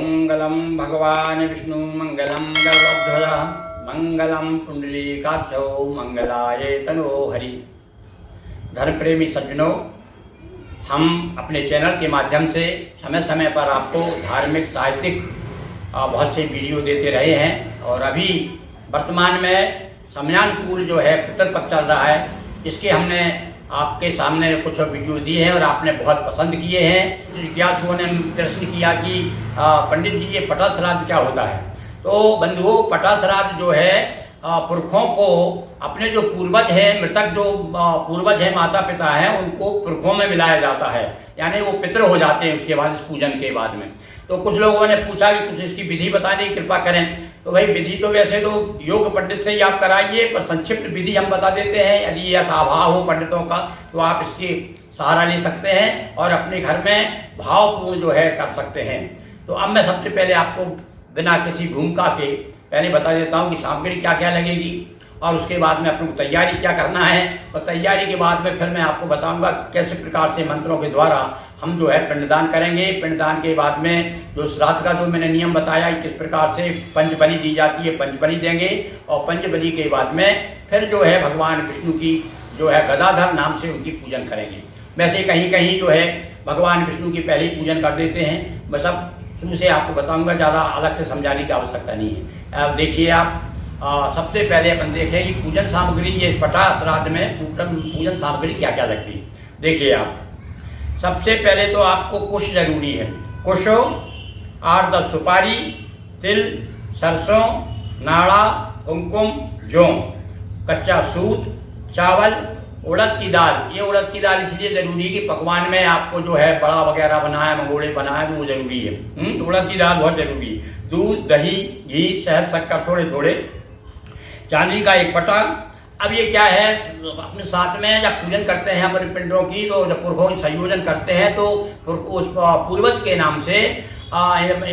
मंगलम भगवान विष्णु मंगलम गरुड़ध्वज मंगलम पुंडलीकाक्षो मंगलाय तनोहरि। धर्म प्रेमी सज्जनों, हम अपने चैनल के माध्यम से समय समय पर आपको धार्मिक साहित्यिक बहुत से वीडियो देते रहे हैं और अभी वर्तमान में समयानुकूल जो है पितृपक्ष चल रहा है, इसके हमने आपके सामने कुछ वीडियो दिए हैं और आपने बहुत पसंद किए हैं। जिज्ञासुओं ने प्रश्न किया कि पंडित जी ये पटा श्राद्ध क्या होता है। तो बंधुओं, पटा श्राद्ध जो है पुरखों को, अपने जो पूर्वज हैं, मृतक जो पूर्वज हैं, माता पिता हैं, उनको पुरखों में मिलाया जाता है, यानी वो पितृ हो जाते हैं उसके बाद, इस पूजन के बाद में। तो कुछ लोगों ने पूछा कि कुछ इसकी विधि बताने की कृपा करें। तो भाई विधि तो वैसे तो योग पंडित से ही आप कराइए, पर संक्षिप्त विधि हम बता देते हैं। यदि ऐसा अभाव हो पंडितों का तो आप इसकी सहारा ले सकते हैं और अपने घर में भावपूर्ण जो है कर सकते हैं। तो अब मैं सबसे पहले आपको बिना किसी भूमिका के पहले बता देता हूँ कि सामग्री क्या क्या लगेगी और उसके बाद में अपने को तैयारी क्या करना है, और तैयारी के बाद में फिर मैं आपको बताऊंगा कैसे प्रकार से मंत्रों के द्वारा हम जो है पिंडदान करेंगे। पिंडदान के बाद में जो श्राद्ध का जो मैंने नियम बताया, किस प्रकार से पंचबलि दी जाती है, पंचबलि देंगे और पंचबलि के बाद में फिर जो है भगवान विष्णु की जो है गदाधर नाम से उनकी पूजन करेंगे। वैसे कहीं कहीं जो है भगवान विष्णु की पहले ही पूजन कर देते हैं। बस अब शुरू से आपको बताऊंगा, ज़्यादा अलग से समझाने की आवश्यकता नहीं है। अब देखिए आप, सबसे पहले अपन देखें कि पूजन सामग्री, ये पटा श्राद्ध में पूजन सामग्री क्या क्या लगती है। देखिए आप, सबसे पहले तो आपको कुश जरूरी है। कुश, 8-10 सुपारी, तिल, सरसों, नाड़ा, कुमकुम, जौं, कच्चा सूत, चावल, उड़द की दाल। ये उड़द की दाल इसलिए जरूरी है कि पकवान में आपको जो है बड़ा वगैरह बनाए, मंगोड़े बनाए, तो वो जरूरी है। उड़द की दाल बहुत जरूरी है। दूध, दही, घी, शहद, शक्कर थोड़े थोड़े, चांदी का एक पटा। अब ये क्या है, अपने साथ में जब पूजन करते हैं अपने पिंडों की, तो जब पुरखों की संयोजन करते हैं तो उस पूर्वज के नाम से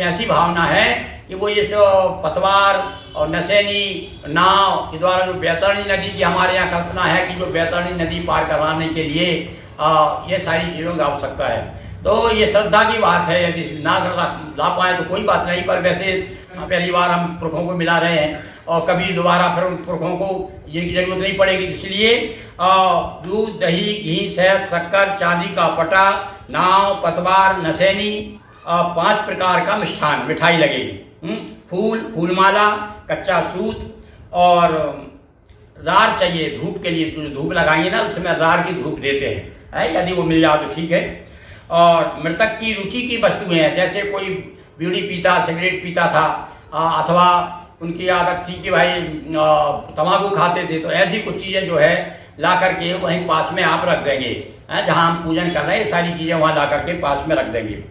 ऐसी भावना है कि वो ये जो पतवार और नसैनी नाव के द्वारा जो बैतरणी नदी की हमारे यहाँ कल्पना है कि जो बैतरणी नदी पार कराने के लिए ये सारी चीज़ों की आवश्यकता है। तो ये श्रद्धा की बात है, यदि ना ला पाए तो कोई बात नहीं, पर वैसे पहली बार हम पुरखों को मिला रहे हैं और कभी दोबारा फिर उन पुरखों को जिनकी जरूरत नहीं पड़ेगी, इसलिए दूध, दही, घी, शहद, शक्कर, चांदी का पटा, नाव, पतवार, नसैनी, 5 प्रकार का मिष्ठान मिठाई लगेगी। फूल, फूलमाला, कच्चा सूत और रार चाहिए धूप के लिए। जो धूप लगाएंगे ना उसमें रार की धूप देते हैं, यदि वो मिल जाए तो ठीक है। और मृतक की रुचि की वस्तुएं हैं, जैसे कोई बीड़ी पीता, सिगरेट पीता था, अथवा उनकी आदत थी कि भाई तंबाकू खाते थे, तो ऐसी कुछ चीज़ें जो है ला करके वहीं पास में आप रख देंगे। जहां हम पूजन कर रहे हैं सारी चीज़ें वहां ला करके पास में रख देंगे।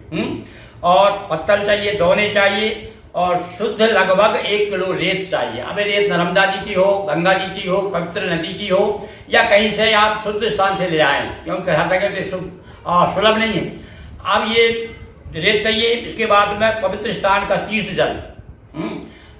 और पत्तल चाहिए, दोने चाहिए और शुद्ध लगभग 1 किलो रेत चाहिए। अब रेत नर्मदा जी की हो, गंगा जी की हो, पवित्र नदी की हो, या कहीं से आप शुद्ध स्थान से ले आएँ, क्योंकि हर जगह तो सुलभ नहीं है। अब ये रेत चाहिए। इसके बाद में पवित्र स्थान का तीर्थ जल,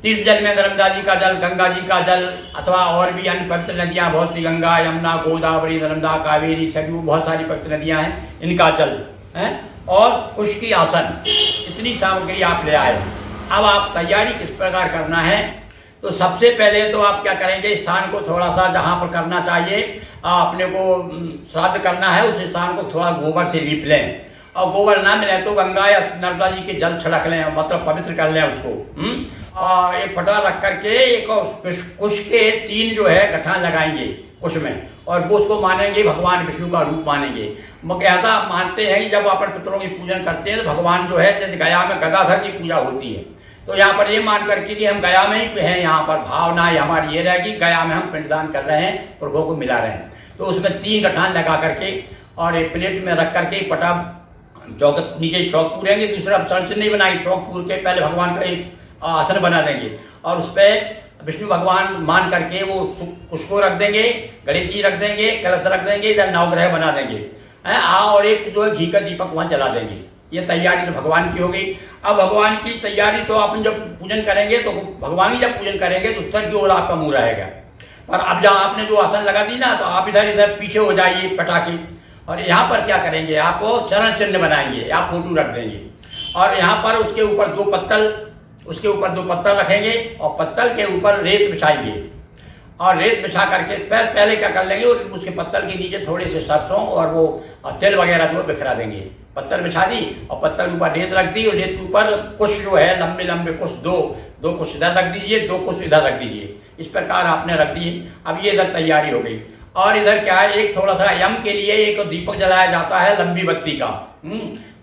तीर्थ जल में नर्मदा जी का जल, गंगा जी का जल, अथवा और भी अन्य पवित्र नदियाँ बहुत सी, गंगा, यमुना, गोदावरी, नर्मदा, कावेरी, सरयू, बहुत सारी पवित्र नदियाँ हैं, इनका जल है। और कुश की आसन, इतनी सामग्री आप ले आए। अब आप तैयारी किस प्रकार करना है, तो सबसे पहले तो आप क्या करेंगे, स्थान को थोड़ा सा जहाँ पर करना चाहिए अपने को श्राद्ध करना है, उस स्थान को थोड़ा गोबर से लीप लें, और गोबर ना मिले तो गंगा या नर्मदा जी के जल छिड़क लें, मतलब पवित्र कर लें उसको। और एक पटा रख करके एक कुश के 3 जो है गठान लगाएंगे कुश में, और वो उसको मानेंगे भगवान विष्णु का रूप मानेंगे। कहता मानते हैं कि जब अपन पितरों की पूजन करते हैं तो भगवान जो है, जैसे गया में गदाधर की पूजा होती है, तो यहाँ पर ये मान करके कि हम गया में ही हैं, यहाँ पर भावना हमारी ये रहेगी गया में हम पिंडदान कर रहे हैं, पुरखों को मिला रहे हैं। तो उसमें 3 गठान लगा करके और एक प्लेट में रख करके पटा चौक, नीचे चौक पूरेंगे, दूसरा चर्च नहीं बनाएंगे, चौक पूर के पहले भगवान का एक आसन बना देंगे और उस पर विष्णु भगवान मान करके वो उसको रख देंगे, गणेश जी रख देंगे, कलश रख देंगे, इधर नवग्रह बना देंगे और एक जो है घी का दीपक वहाँ जला देंगे। ये तैयारी तो भगवान की हो गई। अब भगवान की तैयारी तो आप जब पूजन करेंगे तो भगवान की जब पूजन करेंगे तो उत्तर की ओर आपका मुंह रहेगा, पर अब जहाँ आपने जो आसन लगा दी ना, तो आप इधर इधर पीछे हो जाइए पटाखे, और यहाँ पर क्या करेंगे, आपको चरण चिन्ह बनाएंगे, आप फोटो रख देंगे और यहाँ पर उसके ऊपर दो पत्तल रखेंगे और पत्तल के ऊपर रेत बिछाएंगे और रेत बिछा करके पहले क्या कर लेंगे, उसके पत्तल के नीचे थोड़े से सरसों और वो तेल वगैरह जो बिखरा देंगे। पत्तल बिछा दी और पत्तल के ऊपर रेत रख दी और रेत के ऊपर कुछ जो है लंबे लंबे कुछ दो कुछ इधर रख दीजिए, 2 कुछ इधर रख दीजिए। इस प्रकार आपने रख दिए। अब ये इधर तैयारी हो गई। और इधर क्या है, एक थोड़ा सा यम के लिए एक दीपक जलाया जाता है लंबी बत्ती का,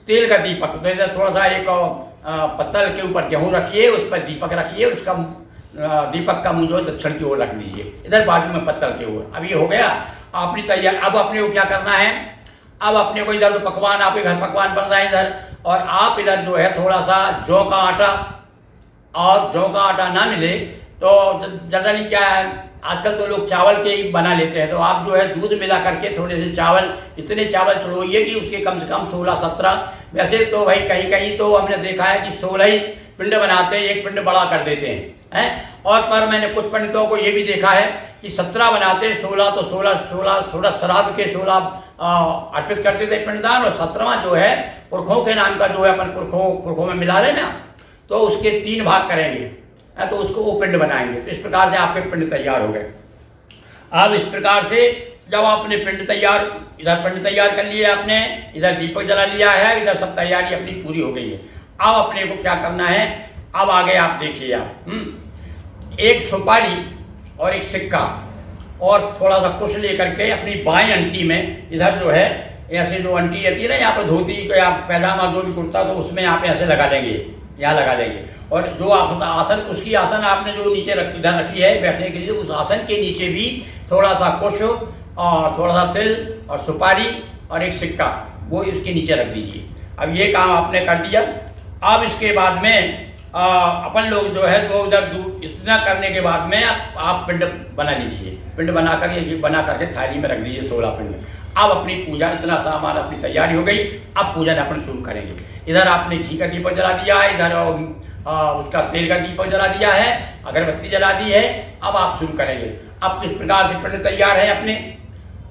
तेल का दीपक। तो इधर थोड़ा सा एक पत्तल के ऊपर गेहूं रखिए, उस पर दीपक रखिए, उसका दीपक का मुंह जो दक्षिण की ओर रख दीजिए, इधर बाजू में पत्तल की ओर। अब ये हो गया अपनी तैयार। अब अपने को क्या करना है, अब अपने को इधर तो पकवान, आपके घर पकवान बन रहा है इधर, और आप इधर जो है थोड़ा सा जौ का आटा, और जौ का आटा ना मिले तो जनरली क्या है, आजकल तो लोग चावल के ही बना लेते हैं। तो आप जो है दूध मिला करके थोड़े से चावल, इतने चावल चढ़ोइए कि उसके कम से कम 16-17, वैसे तो भाई कहीं कहीं तो हमने देखा है कि 16 ही पिंड बनाते हैं, एक पिंड बड़ा कर देते हैं। और पर मैंने कुछ पंडितों को ये भी देखा है कि 17 बनाते हैं, 16 तो 16 श्राद्ध के 16 अर्पित कर देते पिंडदान, और 17वां जो है पुरखों के नाम का जो है अपन पुरखों में मिला लेना, तो उसके 3 भाग करेंगे, तो उसको वो पिंड बनाएंगे। तो इस प्रकार से आपके पिंड तैयार हो गए। अब इस प्रकार से जब आपने पिंड तैयार, इधर पिंड तैयार कर लिया आपने, इधर दीपक जला लिया है, इधर सब तैयारी अपनी पूरी हो गई है। अब अपने को क्या करना है, अब आगे आप देखिए, आप एक सुपारी और एक सिक्का और थोड़ा सा कुछ लेकर के अपनी बाएं अंटी में, इधर जो है ऐसे जो अंटी रहती है ना, यहाँ पर धोती को या पैजामा जो भी कुर्ता, तो उसमें यहाँ पे ऐसे लगा देंगे, यहाँ लगा देंगे। और जो आप आसन, उसकी आसन आपने जो नीचे इधर रखी है बैठने के लिए, उस आसन के नीचे भी थोड़ा सा कुछ और थोड़ा सा तिल और सुपारी और एक सिक्का, वो इसके नीचे रख दीजिए। अब ये काम आपने कर दिया। अब इसके बाद में अपन लोग जो है तो उधर इतना करने के बाद में आप पिंड बना लीजिए। पिंड बना करके थाली में रख दीजिए 16 पिंड। अब अपनी पूजा, इतना सामान अपनी तैयारी हो गई, अब पूजा अपन शुरू करेंगे। इधर आपने घी का दीपक जला दिया है, इधर उसका तेल का दीपक जला दिया है, अगरबत्ती जला दी है। अब आप शुरू करेंगे। अब किस प्रकार से पिंड तैयार है अपने,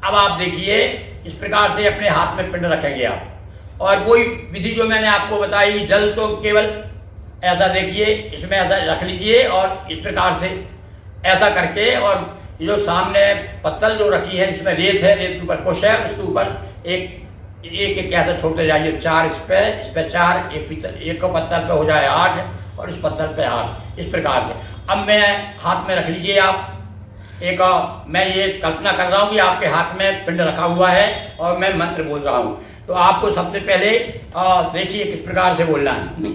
अब आप देखिए इस प्रकार से अपने हाथ में पिंड रखेंगे आप। और वही विधि जो मैंने आपको बताई, जल तो केवल ऐसा देखिए, इसमें ऐसा रख लीजिए और इस प्रकार से ऐसा करके, और जो सामने पत्तल जो रखी है इसमें रेत है, रेत के ऊपर कुछ है, उसके ऊपर एक ऐसा छोड़ते जाइए, 4 इस पे 4, एक को पत्तल पे हो जाए 8 और इस पत्थर पे 8, इस प्रकार से। अब मैं हाथ में रख लीजिए आप एक, मैं ये कल्पना कर रहा हूँ कि आपके हाथ में पिंड रखा हुआ है और मैं मंत्र बोल रहा हूँ। तो आपको सबसे पहले देखिए किस प्रकार से बोलना है।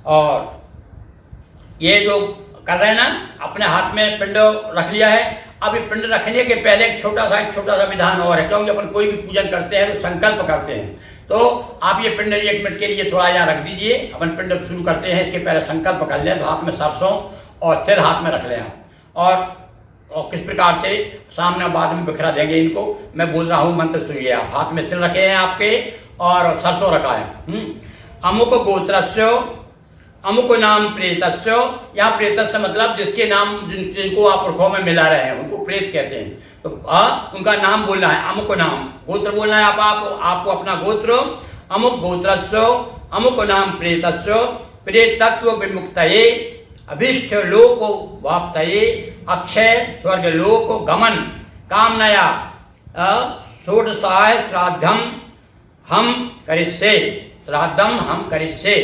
और ये जो कर रहे हैं ना, अपने हाथ में पिंड रख लिया है। अब ये पिंड रखने के पहले एक छोटा सा विधान और है, क्योंकि अपन कोई भी पूजन करते हैं तो संकल्प करते हैं। तो आप ये पिंड 1 मिनट के लिए थोड़ा यहाँ रख दीजिए। अपन पिंड शुरू करते हैं, इसके पहले संकल्प कर लें। तो हाथ में सरसों और तिल हाथ में रख लें आप, और किस प्रकार से सामने बाद में बिखरा देंगे इनको। मैं बोल रहा हूँ, मंत्र सुनिए आप। हाथ में तिल रखे हैं आपके और सरसों रखा है। अमुक गोत्रस्य अमुक नाम प्रेतस्य, यहाँ प्रेतस्य मतलब जिसके नाम जिनको आप पुरखों में मिला रहे हैं उनको प्रेत कहते हैं। तो उनका नाम बोलना है, अमुक नाम, गोत्र बोलना है आपको अपना गोत्र। अमुक गोत्रस्य अमुक नाम प्रेतस्य प्रेतत्व विमुक्तये अभिष्ट लोक वाप्तये अक्षय स्वर्ग लोक गमन कामनया षोडशाय श्राद्धम हम करिष्ये, श्राद्धम हम करिष्ये,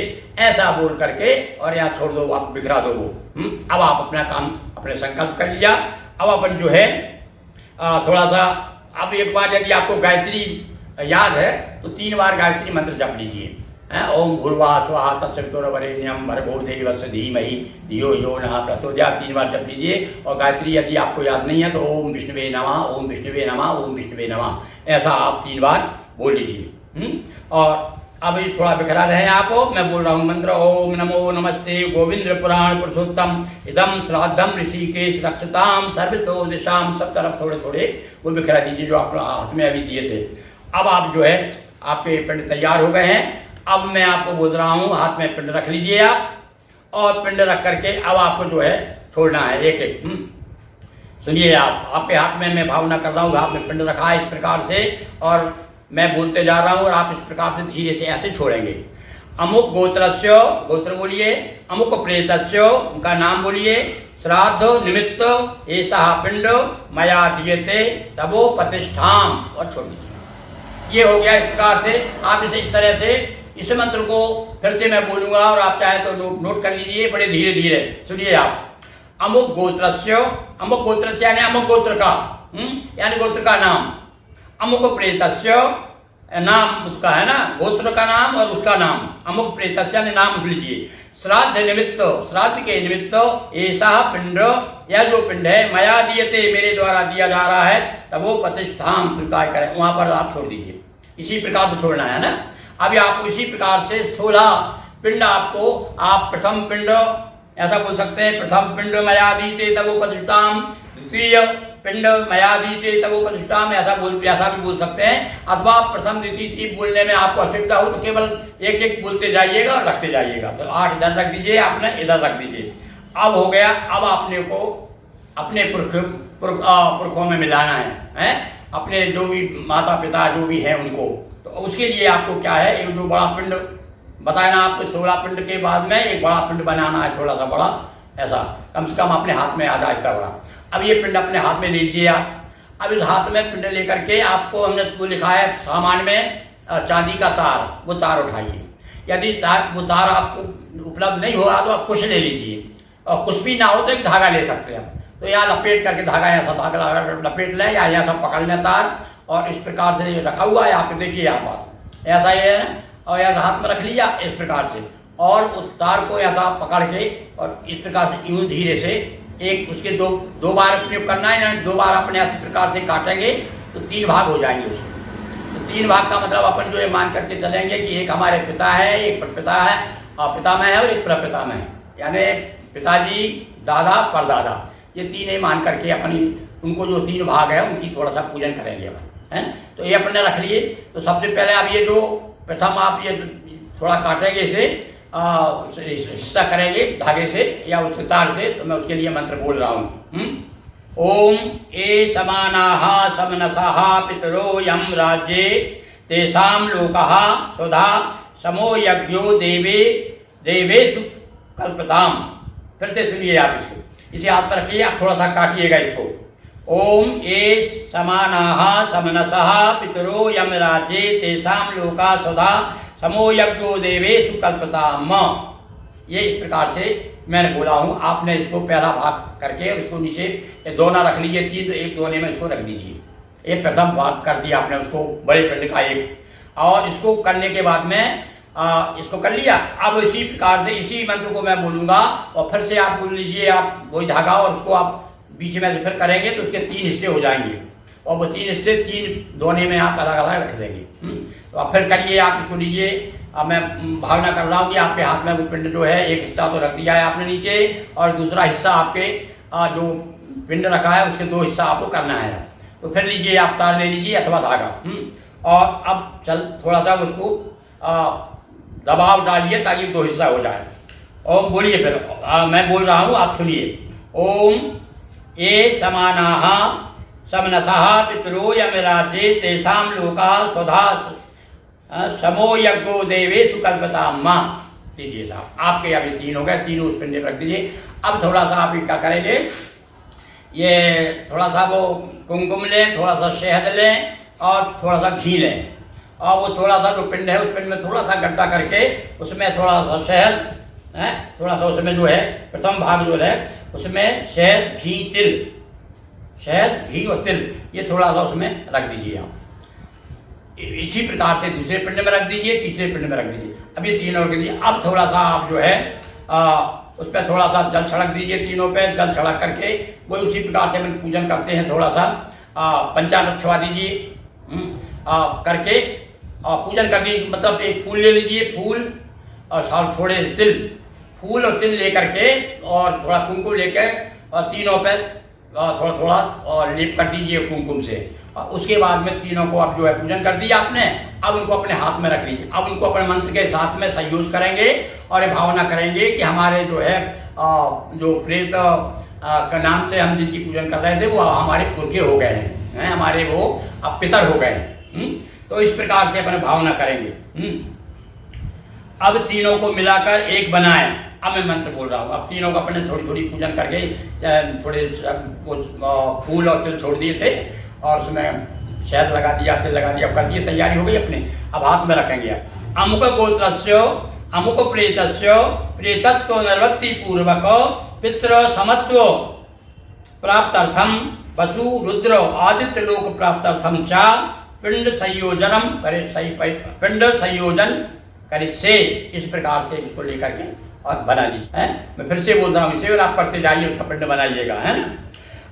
ऐसा बोल करके और यहाँ छोड़ दो, आप बिखरा दो वो। अब आप अपना काम, अपने संकल्प कर लिया। अब अपन जो है थोड़ा सा, अब एक बार यदि आपको गायत्री याद है तो 3 बार गायत्री मंत्र जप लीजिए। ओम भूर्भुवः स्वः तत्सवितुर्वरेण्यं भर्गो देवस्य धीमहि धियो यो नः प्रचोदयात्, 3 बार जप लीजिए। और गायत्री यदि आपको याद नहीं है तो ओम विष्णुवे नमः, ओम विष्णुवे नमः, ओम विष्णुवे नमः, ऐसा आप 3 बार बोल लीजिए। और अब थोड़ा बिखरा रहे हैं आप, मैं बोल रहा हूँ मंत्र। ओम नमो नमस्ते गोविंद पुराण पुरुषोत्तम इदम श्राद्धम ऋषिकेश रक्षताम सर्वतो दिशाम, सब तरफ थोड़े थोड़े वो बिखरा दीजिए जो आप हाथ में अभी दिए थे। अब आप जो है आपके पिंड तैयार हो गए हैं। अब मैं आपको बोल रहा हूँ, हाथ में पिंड रख लीजिए आप, और पिंड रख करके अब आपको जो है छोड़ना है एक एक। सुनिए आप, आपके हाथ में मैं भावना कर रहा हूँ, हाथ में पिंड रखा है इस प्रकार से, और मैं बोलते जा रहा हूँ और आप इस प्रकार से धीरे से ऐसे छोड़ेंगे। अमुक गोत्रस्य, गोत्र बोलिए, अमुक प्रेतस्य, उनका नाम बोलिए, श्राद्ध निमित्त ऐसा पिंड मया दीयते तबो प्रतिष्ठाम, और छोड़ दीजिए। ये हो गया। इस प्रकार से आप इसे इस तरह से इस मंत्र को फिर से मैं बोलूंगा और आप चाहे तो नोट कर लीजिए, बड़े धीरे धीरे सुनिए आप। अमुक गोत्रस्य, अमुक गोत्रस्य यानी अमुक गोत्र का, यानी गोत्र का नाम। अमुक प्रेतस्य, नाम उसका है ना, गोत्र का नाम और उसका नाम। अमुक प्रेतस्य यानी नाम उठ लीजिए। श्राद्ध निमित्त, श्राद्ध के निमित्त ऐसा पिंड, यह जो पिंड है, मया दीयते, मेरे द्वारा दिया जा रहा है, तब वो प्रतिष्ठाम, स्वीकार करें, वहां पर आप छोड़ दीजिए। इसी प्रकार से छोड़ना है ना। अभी आपको इसी प्रकार से 16 पिंड आपको, आप प्रथम पिंड ऐसा बोल सकते हैं, प्रथम पिंड मया दीते तब वो प्रतिष्ठाम, द्वितीय पिंड मया दीते तब वो प्रतिष्ठाम, ऐसा भी बोल सकते हैं। अथवा प्रथम द्वितीय तीन बोलने में आपको असुविधा हो तो केवल एक एक बोलते जाइएगा और रखते जाइएगा। तो 8 इधर रख दीजिए, आपने इधर रख दीजिए। अब हो गया। अब आपने को अपने पुरखों में मिलाना है, अपने जो भी माता पिता जो भी हैं उनको। तो उसके लिए आपको क्या है, एक जो बड़ा पिंड बताया ना आपको, 16 पिंड के बाद में एक बड़ा पिंड बनाना है, थोड़ा सा बड़ा, ऐसा कम से कम अपने हाथ में आ जाए इतना बड़ा। अब ये पिंड अपने हाथ में ले लीजिए आप। अब इस हाथ में पिंड लेकर के आपको, हमने वो लिखा है सामान में चांदी का तार, वो तार उठाइए। यदि वो तार आपको उपलब्ध नहीं होगा तो आप कुछ ले लीजिए, और कुछ भी ना हो तो एक धागा ले सकते हैं। तो यहाँ लपेट करके धागा, ऐसा धागा लपेट लें या यहाँ सब पकड़ लें तार, और इस प्रकार से रखा हुआ है आपको, देखिए आप ऐसा ही है ना, और ऐसा हाथ में रख लिया इस प्रकार से, और उस तार को ऐसा पकड़ के और इस प्रकार से यूं धीरे से एक उसके दो बार प्रयोग करना है, यानी 2 बार अपने इस प्रकार से काटेंगे तो 3 भाग हो जाएंगे उसके। तो 3 भाग का मतलब अपन जो है मान करके चलेंगे कि एक हमारे पिता है, एक परपिता है, पितामह है, और एक प्रपितामह है, यानी पिताजी, दादा, परदादा, ये 3 ही मान करके अपनी उनको जो 3 भाग है उनकी थोड़ा सा पूजन करेंगे अपन, है। तो ये अपने रख लिए। तो सबसे पहले आप ये जो प्रथम आप ये थोड़ा काटेंगे, इसे हिस्सा करेंगे धागे से या उस तार से। तो मैं उसके लिए मंत्र बोल रहा हूँ। ओम ए समानाः समनसाः पितरो यम राज्ये तेषां लोकः स्वधा समो यज्ञो देवेषु कल्पताम। फिर से सुनिए आप इसको, इसे हाथ पर रखिए, आप थोड़ा सा काटिएगा इसको। ओम ए समानाः समनसः पितरो यम राज्ये तेषां लोका स्वधा समो यज्ञो देवेषु कल्पताम। ये इस प्रकार से मैंने बोला हूँ। आपने इसको पहला भाग करके और इसको नीचे दोना रख लीजिए, 3 तो एक दोने में इसको रख दीजिए। ये प्रथम भाग कर दिया आपने उसको, बड़े पिंड का एक। और इसको करने के बाद में इसको कर लिया। अब इसी प्रकार से इसी मंत्र को मैं बोलूँगा और फिर से आप बोल लीजिए, आप वही धागा, और उसको आप बीच में से फिर करेंगे तो उसके 3 हिस्से हो जाएंगे, और वो 3 हिस्से 3 दोने में आप अलग अलग रख देंगे। तो आप फिर करिए, आप इसको लीजिए। अब मैं भावना कर रहा हूँ कि आपके हाथ में वो पिंड जो है, एक हिस्सा तो रख दिया है आपने नीचे, और दूसरा हिस्सा आपके जो पिंड रखा है उसके 2 हिस्सा आपको करना है। तो फिर लीजिए, आप तार ले लीजिए अथवा धागा, और अब थोड़ा सा उसको दबाव डालिए ताकि 2 हिस्सा हो जाए। ओम बोलिए, फिर मैं बोल रहा हूँ, आप सुनिए। ओम ए समानाः समनसः पितरो यम राज्ये तेषां लोकाः स्वधा समो यज्ञो देवेषु कल्पताम। लीजिए साहब, आपके अभी 3 हो गए, 3 उस पिंड रख दीजिए। अब थोड़ा सा आप क्या करेंगे, ये थोड़ा सा वो कुमकुम लें, थोड़ा सा शहद लें और थोड़ा सा घी लें, और वो थोड़ा सा जो पिंड है उस पिंड में थोड़ा सा गड्ढा करके उसमें थोड़ा सा शहद है, थोड़ा सा उसमें जो है प्रथम भाग जो है उसमें शहद, घी, तिल, शहद, घी और तिल, ये थोड़ा सा उसमें रख दीजिए आप। इसी प्रकार से दूसरे पिंड में रख दीजिए, तीसरे पिंड में रख दीजिए। अब ये 3 और रख दीजिए। अब थोड़ा सा आप जो है उस पर थोड़ा सा जल छिड़क दीजिए, तीनों पे जल छिड़क करके वो उसी प्रकार से हम पूजन करते हैं। थोड़ा सा पंचामृत छुआ दीजिए करके पूजन कर दीजिए। मतलब एक फूल ले लीजिए, फूल और थोड़े तिल, फूल और तिल लेकर के और थोड़ा कुमकुम लेकर और तीनों पे थोड़ा थोड़ा और लेप कर दीजिए कुमकुम से। और उसके बाद में तीनों को अब जो है पूजन कर दिया आपने। अब उनको अपने हाथ में रख लीजिए। अब उनको अपने मंत्र के साथ में संयोज करेंगे और ये भावना करेंगे कि हमारे जो है जो प्रेत का नाम से हम जिनकी पूजन कर रहे थे वो हमारे पुरखे हो गए हैं, हमारे वो अब पितर हो गए हैं। तो इस प्रकार से अपने भावना करेंगे। अब तीनों को मिलाकर एक बनाए। अब मैं मंत्र बोल रहा हूँ। अब तीनों का अपने थोड़ी थोड़ी पूजन करके थोड़े फूल और तिल छोड़ दिए थे और उसमें शहद लगा दिया, तिल लगा दिया, कर दिए, तैयारी हो गई अपने। अब हाथ में रखेंगे। अमुक गोत्रस्य अमुक प्रेतस्य प्रेतत्व निर्वृत्ति पूर्वक पितृ समत्व प्राप्त्यर्थम वसु रुद्र आदित्य लोक प्राप्त्यर्थम च पिंड संयोजनम करे पिंड संयोजन करे से। इस प्रकार से इसको लेकर के और बना लीजिए। मैं फिर से बोल रहा हूँ इसे और आप करते जाइए, उसका पिंड बनाइएगा, है ना।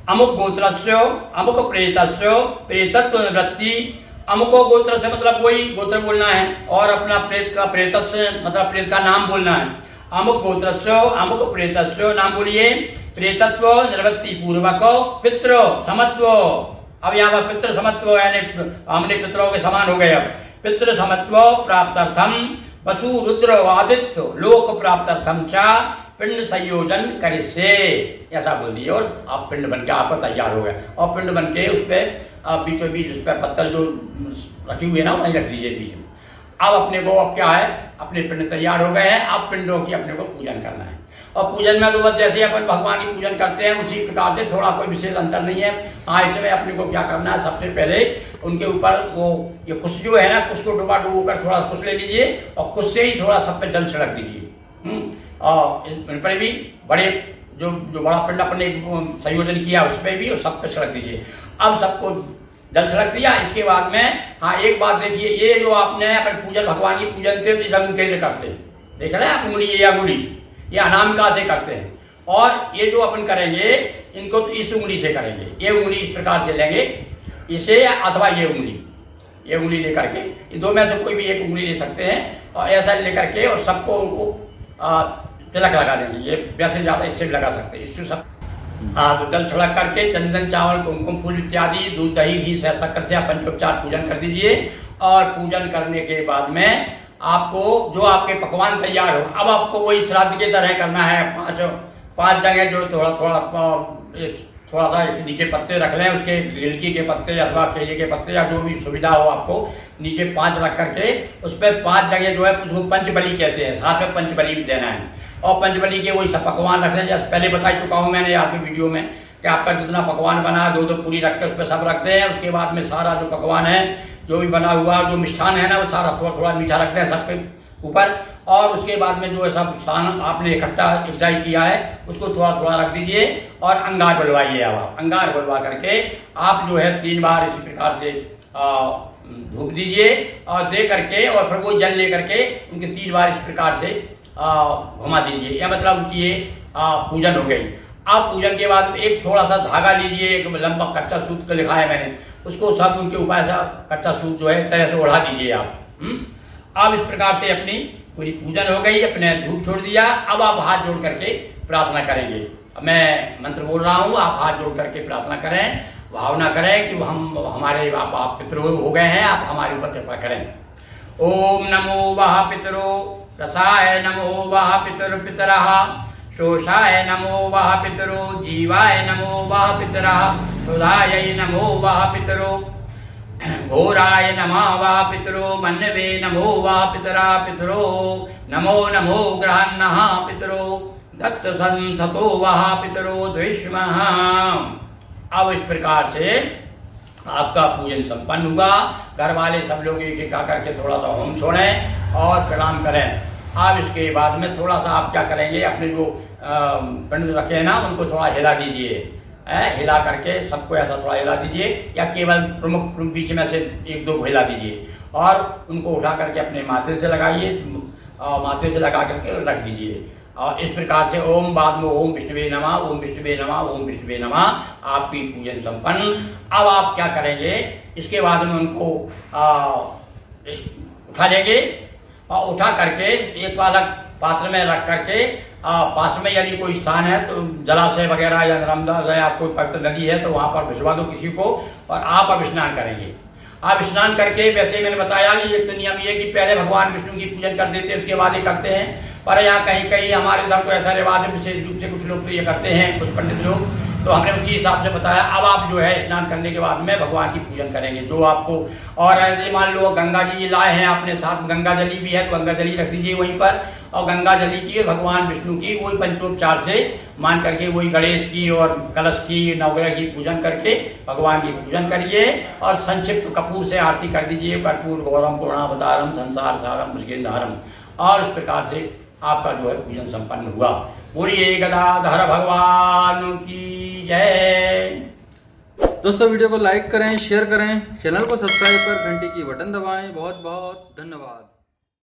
अमुक गोत्रस्य अमुक प्रेतस्य प्रेतत्व निवृत्ति। अमुको गोत्र से मतलब वही गोत्र बोलना है और अपना प्रेत का प्रेतस्य मतलब प्रेत का नाम बोलना है। अमुक गोत्रस्य अमुक प्रेतस्य नाम बोलिए। प्रेतत्व निवृत्ति पूर्वक पितृ समत्व। अब यहाँ पर पितृ समत्व यानी हमने पितरों के समान हो गए। अब पितृ समत्व प्राप्त्यर्थम वसु रुद्र आदित्य लोक प्राप्त्यर्थम च पिंड संयोजन करिष्ये, ऐसा बोल दिए। और आप पिंड बन के आपका तैयार हो गया। और पिंड बन के उस पर बीचों बीच उस पर पत्थर जो रखी हुई है ना वहीं रख लीजिए बीच में। अब अपने को अब क्या है, अपने पिंड तैयार हो गए हैं। अब पिंडों की अपने को पूजन करना है। और पूजन में तो बस जैसे अपन भगवान की पूजन करते हैं उसी प्रकार से, थोड़ा कोई विशेष अंतर नहीं है। हाँ, इसमें अपने को क्या करना है, सबसे पहले उनके ऊपर वो ये कुश जो है ना, कुश को डुबा कर थोड़ा कुश ले लीजिए और कुश से ही थोड़ा सब पे जल छिड़क दीजिए। और इन पर भी बड़े जो बड़ा पिंड अपने संयोजन किया उस पर भी और सब पे छिड़क दीजिए। अब सबको जल छिड़क दिया। इसके बाद में हाँ एक बात देखिए, ये जो आपने अपन पूजन भगवान की पूजन थे तो अंगूठे से करते हैं, देख रहे हैं आप, उंगली या अंगुली ये अनामिका से करते हैं। और ये जो अपन करेंगे इनको तो इस उंगली से करेंगे। ये उंगली इस प्रकार से लेंगे इसे, अथवा ये उंगली लेकर के, ये दो में से कोई भी एक उंगली ले सकते हैं और ऐसा लेकर के और सबको उनको तिलक लगा देंगे। ये वैसे ज्यादा इससे भी लगा सकते हैं। इससे सब तो जल छिड़क करके चंदन चावल कुमकुम फूल इत्यादि दूध दही घी से शक्कर से पंचोपचार पूजन कर दीजिए। और पूजन करने के बाद में आपको जो आपके पकवान तैयार हो, अब आपको वही श्राद्ध की तरह करना है। पांच जगह जो थोड़ा सा नीचे पत्ते रख लें, उसके गिलकी के पत्ते अथवा केले के पत्ते या जो भी सुविधा हो आपको, नीचे 5 रख करके उस पर 5 जगह जो है उसको पंचबली कहते हैं, साथ में पंचबली भी देना है। और पंचबली के वही सब पकवान रख लें, जैसे पहले बता चुका हूँ मैंने आपकी वीडियो में कि आपका जितना पकवान बना 2-2 पूरी रख के उस पर सब रखते हैं। उसके बाद में सारा जो पकवान है, जो भी बना हुआ जो मिष्ठान है ना, वो सारा थोड़ा थोड़ा मीठा रखते हैं सबके ऊपर। और उसके बाद में जो है सब सामान आपने इकट्ठा एकजाई किया है उसको थोड़ा थोड़ा रख दीजिए और अंगार बुलवाइए। अब आप अंगार बुलवा करके आप जो है 3 बार इसी प्रकार से धूप दीजिए और दे करके और फिर वो जल ले करके उनके 3 बार इस प्रकार से घुमा दीजिए। यह मतलब उनकी ये पूजन हो गई। अब पूजन के बाद एक थोड़ा सा धागा लीजिए, एक लंबा कच्चा सूत का लिखा है मैंने, उसको सब उनके ऊपर ऐसा कच्चा सूत जो है तरह से ओढ़ा दीजिए आप। अब इस प्रकार से अपनी पूरी पूजन हो गई, अपने धूप छोड़ दिया। अब आप हाथ जोड़ करके प्रार्थना करेंगे। मैं मंत्र बोल रहा हूँ, आप हाथ जोड़ करके प्रार्थना करें, भावना करें कि हम हमारे आप पितृ हो गए हैं, आप हमारे ऊपर कृपा करें। ओम नमो वह पितरो रसाय नमो वह पितरः शोषाय नमो वह पितरो जीवाय नमो वह पितरः सुधाय नमो वह पितरो घोराय नमः वह पितरो मन्नवे नमो वह पितरा पितरो नमो नमो ग्रहन्नः पितरो दत्त संसतो वह पितरो द्विष्मः। अब इस प्रकार से आपका पूजन संपन्न हुआ। घर वाले सब लोग एक एक आकर के थोड़ा सा होम छोड़ें और प्रणाम करें। अब इसके बाद में थोड़ा सा आप क्या करेंगे, अपने जो पिंड रखे हैं ना उनको थोड़ा हिला दीजिए। हिला करके सबको ऐसा थोड़ा हिला दीजिए या केवल प्रमुख बीच में से 1-2 हिला दीजिए और उनको उठा करके अपने माथे से लगाइए, माथे से लगा करके रख दीजिए। और इस प्रकार से ओम बाद में ओम विष्णुवे नमः, ओम विष्णुवे नमः, ओम विष्णुवे नमः, आपकी पूजन संपन्न। अब आप क्या करेंगे, इसके बाद में उनको उठा लेंगे और उठा करके एक अलग पात्र में रख करके पास में यदि कोई स्थान है तो जलाशय वगैरह या नर्मदा या कोई पवित्र नदी है तो वहाँ पर भिजवा दो किसी को और आप अब स्नान करेंगे। आप स्नान करके, वैसे मैंने बताया कि एक नियम ये कि पहले भगवान विष्णु की पूजन कर देते हैं उसके बाद ये करते हैं, पर यहाँ कहीं कहीं हमारे इधर तो ऐसा रिवाज है, विशेष रूप से कुछ लोग तो ये करते हैं, कुछ पंडित लोग तो हमने उसी हिसाब से बताया। अब आप जो है स्नान करने के बाद में भगवान की पूजन करेंगे जो आपको, और ऐसे मान लो गंगा जी लाए हैं अपने साथ, गंगा जली भी है तो गंगा जली रख दीजिए वहीं पर, और गंगा जली की भगवान विष्णु की वही पंचोपचार से मान करके वही गणेश की और कलश की नवग्रह की पूजन करके भगवान की पूजन करिए, और संक्षिप्त कपूर से आरती कर दीजिए, कर्पूर गौरम पूर्णावतारम संसार सारम मुष्किलधारम, और इस प्रकार से आपका जो है पूजन संपन्न हुआ। बोलिए गदाधर भगवान की जय। दोस्तों वीडियो को लाइक करें, शेयर करें, चैनल को सब्सक्राइब कर घंटी की बटन दबाएं। बहुत बहुत धन्यवाद।